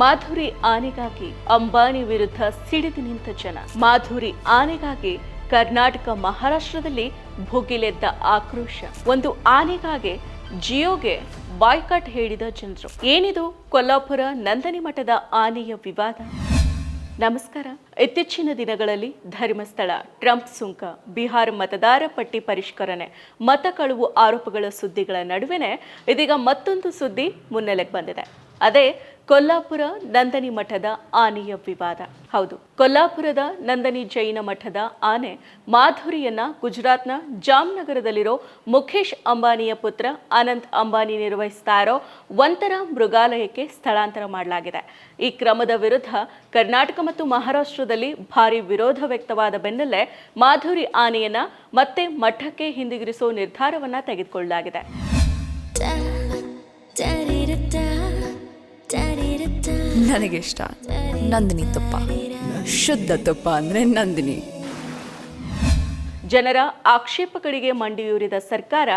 ಮಾಧುರಿ ಆನೆಗಾಗಿ ಅಂಬಾನಿ ವಿರುದ್ಧ ಸಿಡಿದು ನಿಂತ ಜನ. ಮಾಧುರಿ ಆನೆಗಾಗಿ ಕರ್ನಾಟಕ ಮಹಾರಾಷ್ಟ್ರದಲ್ಲಿ ಭುಗಿಲೆದ್ದ ಆಕ್ರೋಶ. ಒಂದು ಆನೆಗಾಗಿ ಜಿಯೋಗೆ ಬಾಯ್ಕಾಟ್ ಹೇಳಿದ ಜನರು. ಏನಿದು ಕೊಲ್ಲಾಪುರ ನಂದನಿ ಮಠದ ಆನೆಯ ವಿವಾದ? ನಮಸ್ಕಾರ. ಇತ್ತೀಚಿನ ದಿನಗಳಲ್ಲಿ ಧರ್ಮಸ್ಥಳ, ಟ್ರಂಪ್ ಸುಂಕ, ಬಿಹಾರ ಮತದಾರ ಪಟ್ಟಿ ಪರಿಷ್ಕರಣೆ, ಮತ ಕಳುವು ಆರೋಪಗಳ ಸುದ್ದಿಗಳ ನಡುವೆನೇ ಇದೀಗ ಮತ್ತೊಂದು ಸುದ್ದಿ ಮುನ್ನೆಲೆಗೆ ಬಂದಿದೆ. ಅದೇ ಕೊಲ್ಲಾಪುರ ನಂದನಿ ಮಠದ ಆನೆಯ ವಿವಾದ. ಹೌದು, ಕೊಲ್ಲಾಪುರದ ನಂದನಿ ಜೈನ ಮಠದ ಆನೆ ಮಾಧುರಿಯನ್ನ ಗುಜರಾತ್ನ ಜಾಮ್ನಗರದಲ್ಲಿರೋ ಮುಖೇಶ್ ಅಂಬಾನಿಯ ಪುತ್ರ ಅನಂತ್ ಅಂಬಾನಿ ನಿರ್ವಹಿಸ್ತಾ ಇರೋ ವಂತರ ಮೃಗಾಲಯಕ್ಕೆ ಸ್ಥಳಾಂತರ ಮಾಡಲಾಗಿದೆ. ಈ ಕ್ರಮದ ವಿರುದ್ಧ ಕರ್ನಾಟಕ ಮತ್ತು ಮಹಾರಾಷ್ಟ್ರದಲ್ಲಿ ಭಾರಿ ವಿರೋಧ ವ್ಯಕ್ತವಾದ ಬೆನ್ನಲ್ಲೇ ಮಾಧುರಿ ಆನೆಯನ್ನ ಮತ್ತೆ ಮಠಕ್ಕೆ ಹಿಂದಿರುಗಿಸೋ ನಿರ್ಧಾರವನ್ನ ತೆಗೆದುಕೊಳ್ಳಲಾಗಿದೆ. ನನಗಿಷ್ಟ ನಂದಿನಿ ತುಪ್ಪ, ಶುದ್ಧ ತುಪ್ಪ ಅಂದ್ರೆ ನಂದಿನಿ. ಜನರ ಆಕ್ಷೇಪಗಳಿಗೆ ಮಂಡಿಯೂರಿದ ಸರ್ಕಾರ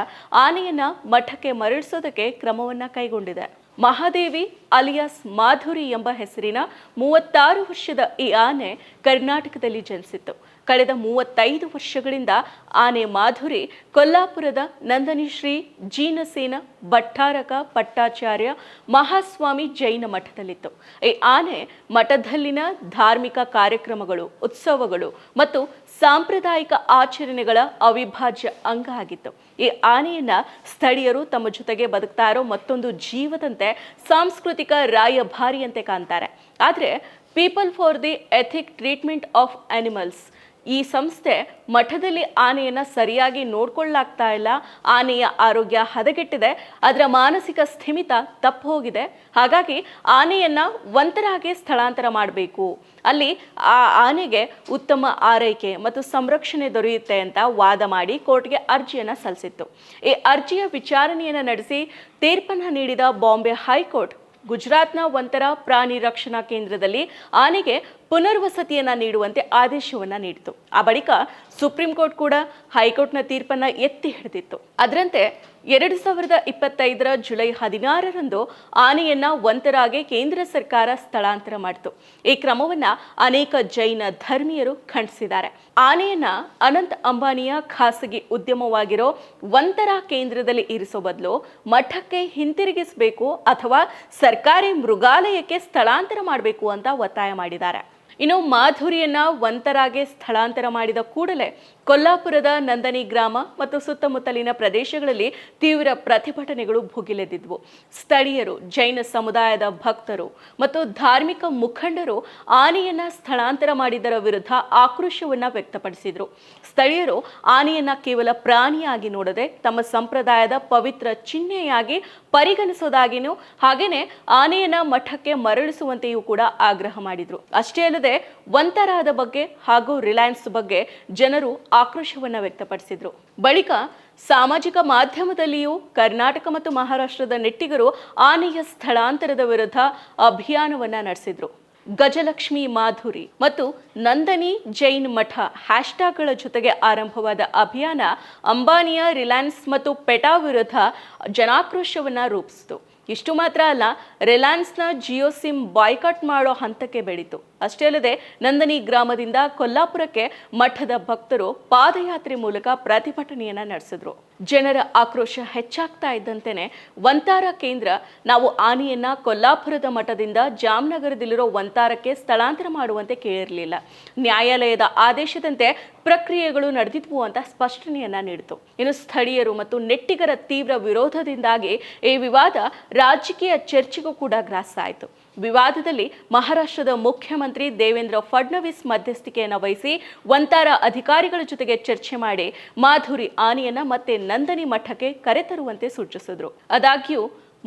ಆನೆಯನ್ನ ಮಠಕ್ಕೆ ಮರಳಿಸೋದಕ್ಕೆ ಕ್ರಮವನ್ನ ಕೈಗೊಂಡಿದೆ. ಮಹಾದೇವಿ ಅಲಿಯಾಸ್ ಮಾಧುರಿ ಎಂಬ ಹೆಸರಿನ 36 ವರ್ಷದ ಈ ಆನೆ ಕರ್ನಾಟಕದಲ್ಲಿ ಜನಿಸಿತ್ತು. ಕಳೆದ 35 ವರ್ಷಗಳಿಂದ ಆನೆ ಮಾಧುರಿ ಕೊಲ್ಲಾಪುರದ ನಂದನಿ ಶ್ರೀ ಜೀನಸೇನ ಭಟ್ಟಾರಕ ಪಟ್ಟಾಚಾರ್ಯ ಮಹಾಸ್ವಾಮಿ ಜೈನ ಮಠದಲ್ಲಿತ್ತು. ಈ ಆನೆ ಮಠದಲ್ಲಿನ ಧಾರ್ಮಿಕ ಕಾರ್ಯಕ್ರಮಗಳು, ಉತ್ಸವಗಳು ಮತ್ತು ಸಾಂಪ್ರದಾಯಿಕ ಆಚರಣೆಗಳ ಅವಿಭಾಜ್ಯ ಅಂಗ ಆಗಿತ್ತು. ಈ ಆನೆಯನ್ನ ಸ್ಥಳೀಯರು ತಮ್ಮ ಜೊತೆಗೆ ಬದುಕ್ತಾ ಇರೋ ಮತ್ತೊಂದು ಜೀವದಂತೆ, ಸಾಂಸ್ಕೃತಿಕ ರಾಯಭಾರಿಯಂತೆ ಕಾಣ್ತಾರೆ. ಆದರೆ people for the ethic treatment of animals ಈ ಸಂಸ್ಥೆ ಮಠದಲ್ಲಿ ಆನೆಯನ್ನ ಸರಿಯಾಗಿ ನೋಡ್ಕೊಳ್ಳಾಗ್ತಾ ಇಲ್ಲ, ಆನೆಯ ಆರೋಗ್ಯ ಹದಗೆಟ್ಟಿದೆ, ಅದರ ಮಾನಸಿಕ ಸ್ಥಿಮಿತ ತಪ್ಪು ಹೋಗಿದೆ, ಹಾಗಾಗಿ ಆನೆಯನ್ನ ವಂತರಾಗೆ ಸ್ಥಳಾಂತರ ಮಾಡಬೇಕು, ಅಲ್ಲಿ ಆ ಆನೆಗೆ ಉತ್ತಮ ಆರೈಕೆ ಮತ್ತು ಸಂರಕ್ಷಣೆ ದೊರೆಯುತ್ತೆ ಅಂತ ವಾದ ಮಾಡಿ ಕೋರ್ಟ್ಗೆ ಅರ್ಜಿಯನ್ನ ಸಲ್ಲಿಸಿತ್ತು. ಈ ಅರ್ಜಿಯ ವಿಚಾರಣೆಯನ್ನ ನಡೆಸಿ ತೀರ್ಪನ್ನು ನೀಡಿದ ಬಾಂಬೆ ಹೈಕೋರ್ಟ್ ಗುಜರಾತ್ನ ವಂತರ ಪ್ರಾಣಿ ರಕ್ಷಣಾ ಕೇಂದ್ರದಲ್ಲಿ ಆನೆಗೆ ಪುನರ್ವಸತಿಯನ್ನ ನೀಡುವಂತೆ ಆದೇಶವನ್ನ ನೀಡಿತು. ಆ ಬಳಿಕ ಸುಪ್ರೀಂ ಕೋರ್ಟ್ ಕೂಡ ಹೈಕೋರ್ಟ್ನ ತೀರ್ಪನ್ನ ಎತ್ತಿ ಹಿಡಿದಿತ್ತು. ಅದರಂತೆ 2025 ಜುಲೈ 16ರಂದು ಆನೆಯನ್ನ ವಂತರಾಗೆ ಕೇಂದ್ರ ಸರ್ಕಾರ ಸ್ಥಳಾಂತರ ಮಾಡಿತು. ಈ ಕ್ರಮವನ್ನ ಅನೇಕ ಜೈನ ಧರ್ಮೀಯರು ಖಂಡಿಸಿದ್ದಾರೆ. ಆನೆಯನ್ನ ಅನಂತ್ ಅಂಬಾನಿಯ ಖಾಸಗಿ ಉದ್ಯಮವಾಗಿರೋ ವಂತರ ಕೇಂದ್ರದಲ್ಲಿ ಇರಿಸೋ ಬದಲು ಮಠಕ್ಕೆ ಹಿಂತಿರುಗಿಸಬೇಕು ಅಥವಾ ಸರ್ಕಾರಿ ಮೃಗಾಲಯಕ್ಕೆ ಸ್ಥಳಾಂತರ ಮಾಡಬೇಕು ಅಂತ ಒತ್ತಾಯ ಮಾಡಿದ್ದಾರೆ. ಇನ್ನು ಮಾಧುರಿಯನ್ನ ವಂತರಾಗೆ ಸ್ಥಳಾಂತರ ಮಾಡಿದ ಕೂಡಲೇ ಕೊಲ್ಲಾಪುರದ ನಂದನಿ ಗ್ರಾಮ ಮತ್ತು ಸುತ್ತಮುತ್ತಲಿನ ಪ್ರದೇಶಗಳಲ್ಲಿ ತೀವ್ರ ಪ್ರತಿಭಟನೆಗಳು ಭುಗಿಲೆದ್ದಿದ್ವು. ಸ್ಥಳೀಯರು, ಜೈನ ಸಮುದಾಯದ ಭಕ್ತರು ಮತ್ತು ಧಾರ್ಮಿಕ ಮುಖಂಡರು ಆನೆಯನ್ನ ಸ್ಥಳಾಂತರ ಮಾಡಿದರ ವಿರುದ್ಧ ಆಕ್ರೋಶವನ್ನ ವ್ಯಕ್ತಪಡಿಸಿದ್ರು. ಸ್ಥಳೀಯರು ಆನೆಯನ್ನ ಕೇವಲ ಪ್ರಾಣಿಯಾಗಿ ನೋಡದೆ ತಮ್ಮ ಸಂಪ್ರದಾಯದ ಪವಿತ್ರ ಚಿಹ್ನೆಯಾಗಿ ಪರಿಗಣಿಸೋದಾಗಿನೂ, ಹಾಗೇನೆ ಆನೆಯನ್ನ ಮಠಕ್ಕೆ ಮರಳಿಸುವಂತೆಯೂ ಕೂಡ ಆಗ್ರಹ ಮಾಡಿದ್ರು. ಅಷ್ಟೇ ಅಲ್ಲದೆ ವಂತರಾದ ಬಗ್ಗೆ ಹಾಗೂ ರಿಲಯನ್ಸ್ ಬಗ್ಗೆ ಜನರು ಆಕ್ರೋಶವನ್ನ ವ್ಯಕ್ತಪಡಿಸಿದ್ರು. ಬಳಿಕ ಸಾಮಾಜಿಕ ಮಾಧ್ಯಮದಲ್ಲಿಯೂ ಕರ್ನಾಟಕ ಮತ್ತು ಮಹಾರಾಷ್ಟ್ರದ ನೆಟ್ಟಿಗರು ಆನೆಯ ಸ್ಥಳಾಂತರದ ವಿರುದ್ಧ ಅಭಿಯಾನವನ್ನ ನಡೆಸಿದ್ರು. ಗಜಲಕ್ಷ್ಮಿ ಮಾಧುರಿ ಮತ್ತು ನಂದನಿ ಜೈನ್ ಮಠ ಹ್ಯಾಶ್ಟ್ಯಾಗ್ಗಳ ಜೊತೆಗೆ ಆರಂಭವಾದ ಅಭಿಯಾನ ಅಂಬಾನಿಯ ರಿಲಯನ್ಸ್ ಮತ್ತು ಪೆಟಾ ವಿರುದ್ಧ ಜನಾಕ್ರೋಶವನ್ನ ರೂಪಿಸಿತು. ಇಷ್ಟು ಮಾತ್ರ ಅಲ್ಲ, ರಿಲಯನ್ಸ್ನ ಜಿಯೋ ಸಿಮ್ ಬಾಯ್ಕಾಟ್ ಮಾಡೋ ಹಂತಕ್ಕೆ ಬೆಳೀತು. ಅಷ್ಟೇ ಅಲ್ಲದೆ ನಂದನಿ ಗ್ರಾಮದಿಂದ ಕೊಲ್ಲಾಪುರಕ್ಕೆ ಮಠದ ಭಕ್ತರು ಪಾದಯಾತ್ರೆ ಮೂಲಕ ಪ್ರತಿಭಟನೆಯನ್ನ ನಡೆಸಿದ್ರು. ಜನರ ಆಕ್ರೋಶ ಹೆಚ್ಚಾಗ್ತಾ ಇದ್ದಂತೆಯೇ ವಂತಾರ ಕೇಂದ್ರ ನಾವು ಆನೆಯನ್ನ ಕೊಲ್ಲಾಪುರದ ಮಠದಿಂದ ಜಾಮ್ನಗರದಲ್ಲಿರೋ ವಂತಾರಕ್ಕೆ ಸ್ಥಳಾಂತರ ಮಾಡುವಂತೆ ಕೇಳಿರಲಿಲ್ಲ, ನ್ಯಾಯಾಲಯದ ಆದೇಶದಂತೆ ಪ್ರಕ್ರಿಯೆಗಳು ನಡೆದಿದ್ವು ಅಂತ ಸ್ಪಷ್ಟನೆಯನ್ನ ನೀಡಿತು. ಇನ್ನು ಸ್ಥಳೀಯರು ಮತ್ತು ನೆಟ್ಟಿಗರ ತೀವ್ರ ವಿರೋಧದಿಂದಾಗಿ ಈ ವಿವಾದ ರಾಜಕೀಯ ಚರ್ಚೆಗೂ ಕೂಡ ಗ್ರಾಸ ಆಯಿತು. ವಿವಾದದಲ್ಲಿ ಮಹಾರಾಷ್ಟ್ರದ ಮುಖ್ಯಮಂತ್ರಿ ದೇವೇಂದ್ರ ಫಡ್ನವೀಸ್ ಮಧ್ಯಸ್ಥಿಕೆಯನ್ನು ವಹಿಸಿ ವಂತಾರ ಅಧಿಕಾರಿಗಳ ಜೊತೆಗೆ ಚರ್ಚೆ ಮಾಡಿ ಮಾಧುರಿ ಆನೆಯನ್ನ ಮತ್ತೆ ನಂದನಿ ಮಠಕ್ಕೆ ಕರೆತರುವಂತೆ ಸೂಚಿಸಿದ್ರು. ಆದಾಗ್ಯೂ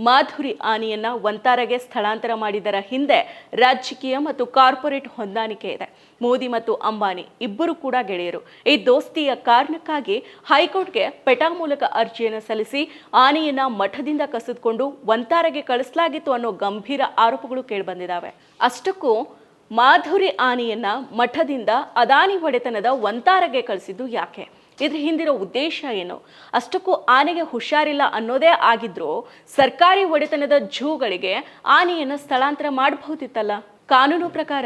ಮಾಧುರಿ ಆನೆಯನ್ನ ವಂತಾರಗೆ ಸ್ಥಳಾಂತರ ಮಾಡಿದರ ಹಿಂದೆ ರಾಜಕೀಯ ಮತ್ತು ಕಾರ್ಪೊರೇಟ್ ಹೊಂದಾಣಿಕೆ ಇದೆ. ಮೋದಿ ಮತ್ತು ಅಂಬಾನಿ ಇಬ್ಬರು ಕೂಡ ಗೆಳೆಯರು. ಈ ದೋಸ್ತಿಯ ಕಾರಣಕ್ಕಾಗಿ ಹೈಕೋರ್ಟ್ಗೆ ಪೆಟಾ ಮೂಲಕ ಅರ್ಜಿಯನ್ನು ಸಲ್ಲಿಸಿ ಆನೆಯನ್ನ ಮಠದಿಂದ ಕಸಿದುಕೊಂಡು ವಂತಾರಗೆ ಕಳಿಸಲಾಗಿತ್ತು ಅನ್ನೋ ಗಂಭೀರ ಆರೋಪಗಳು ಕೇಳಿಬಂದಿದ್ದಾವೆ. ಅಷ್ಟಕ್ಕೂ ಮಾಧುರಿ ಆನೆಯನ್ನ ಮಠದಿಂದ ಅದಾನಿ ಒಡೆತನದ ವಂತಾರಗೆ ಕಳಿಸಿದ್ದು ಯಾಕೆ? ಇದ್ರ ಹಿಂದಿರೋ ಉದ್ದೇಶ ಏನು? ಅಷ್ಟಕ್ಕೂ ಆನೆಗೆ ಹುಷಾರಿಲ್ಲ ಅನ್ನೋದೇ ಆಗಿದ್ರೂ ಸರ್ಕಾರಿ ಒಡೆತನದ ಝೂಗಳಿಗೆ ಆನೆಯನ್ನು ಸ್ಥಳಾಂತರ ಮಾಡಬಹುದಿತ್ತಲ್ಲ. ಕಾನೂನು ಪ್ರಕಾರ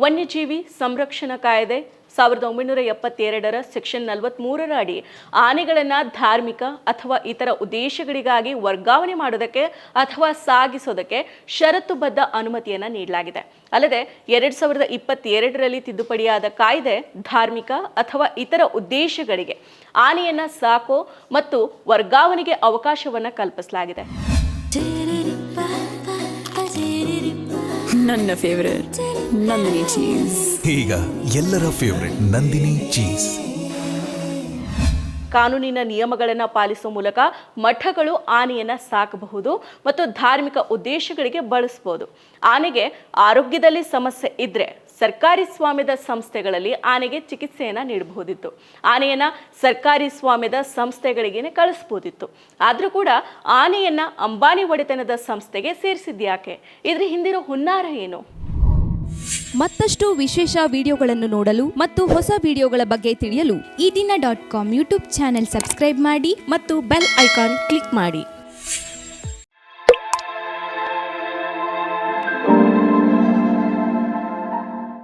ವನ್ಯಜೀವಿ ಸಂರಕ್ಷಣಾ ಕಾಯ್ದೆ 1972ರ ಸೆಕ್ಷನ್ 43ರ ಅಡಿ ಆನೆಗಳನ್ನು ಧಾರ್ಮಿಕ ಅಥವಾ ಇತರ ಉದ್ದೇಶಗಳಿಗಾಗಿ ವರ್ಗಾವಣೆ ಮಾಡೋದಕ್ಕೆ ಅಥವಾ ಸಾಗಿಸೋದಕ್ಕೆ ಷರತ್ತುಬದ್ಧ ಅನುಮತಿಯನ್ನು ನೀಡಲಾಗಿದೆ. ಅಲ್ಲದೆ 2022ರಲ್ಲಿ ತಿದ್ದುಪಡಿಯಾದ ಕಾಯ್ದೆ ಧಾರ್ಮಿಕ ಅಥವಾ ಇತರ ಉದ್ದೇಶಗಳಿಗೆ ಆನೆಯನ್ನು ಸಾಕೋ ಮತ್ತು ವರ್ಗಾವಣೆಗೆ ಅವಕಾಶವನ್ನು ಕಲ್ಪಿಸಲಾಗಿದೆ. ನನ್ನ ಫೇವರೇಟ್ ನಂದಿನಿ ಚೀಸ್. ಈಗ ಎಲ್ಲರ ಫೇವರೇಟ್ ನಂದಿನಿ ಚೀಸ್. ಕಾನೂನಿನ ನಿಯಮಗಳನ್ನು ಪಾಲಿಸುವ ಮೂಲಕ ಮಠಗಳು ಆನೆಯನ್ನು ಸಾಕಬಹುದು ಮತ್ತು ಧಾರ್ಮಿಕ ಉದ್ದೇಶಗಳಿಗೆ ಬಳಸಬಹುದು. ಆನೆಗೆ ಆರೋಗ್ಯದಲ್ಲಿ ಸಮಸ್ಯೆ ಇದ್ದರೆ ಸರ್ಕಾರಿ ಸ್ವಾಮ್ಯದ ಸಂಸ್ಥೆಗಳಲ್ಲಿ ಆನೆಗೆ ಚಿಕಿತ್ಸೆಯನ್ನು ನೀಡಬಹುದಿತ್ತು. ಆನೆಯನ್ನು ಸರ್ಕಾರಿ ಸ್ವಾಮ್ಯದ ಸಂಸ್ಥೆಗಳಿಗೆ ಕಳಿಸ್ಬೋದಿತ್ತು. ಆದರೂ ಕೂಡ ಆನೆಯನ್ನು ಅಂಬಾನಿ ಒಡೆತನದ ಸಂಸ್ಥೆಗೆ ಸೇರಿಸಿದ್ಯಾಕೆ? ಇದ್ರ ಹಿಂದಿರೋ ಹುನ್ನಾರ ಏನು? ಮತ್ತಷ್ಟು ವಿಶೇಷ ವಿಡಿಯೋಗಳನ್ನು ನೋಡಲು ಮತ್ತು ಹೊಸ ವಿಡಿಯೋಗಳ ಬಗ್ಗೆ ತಿಳಿಯಲು ಈ ದಿನ .com ಯೂಟ್ಯೂಬ್ ಚಾನೆಲ್ ಸಬ್ಸ್ಕ್ರೈಬ್ ಮಾಡಿ ಮತ್ತು ಬೆಲ್ ಐಕಾನ್ ಕ್ಲಿಕ್ ಮಾಡಿ.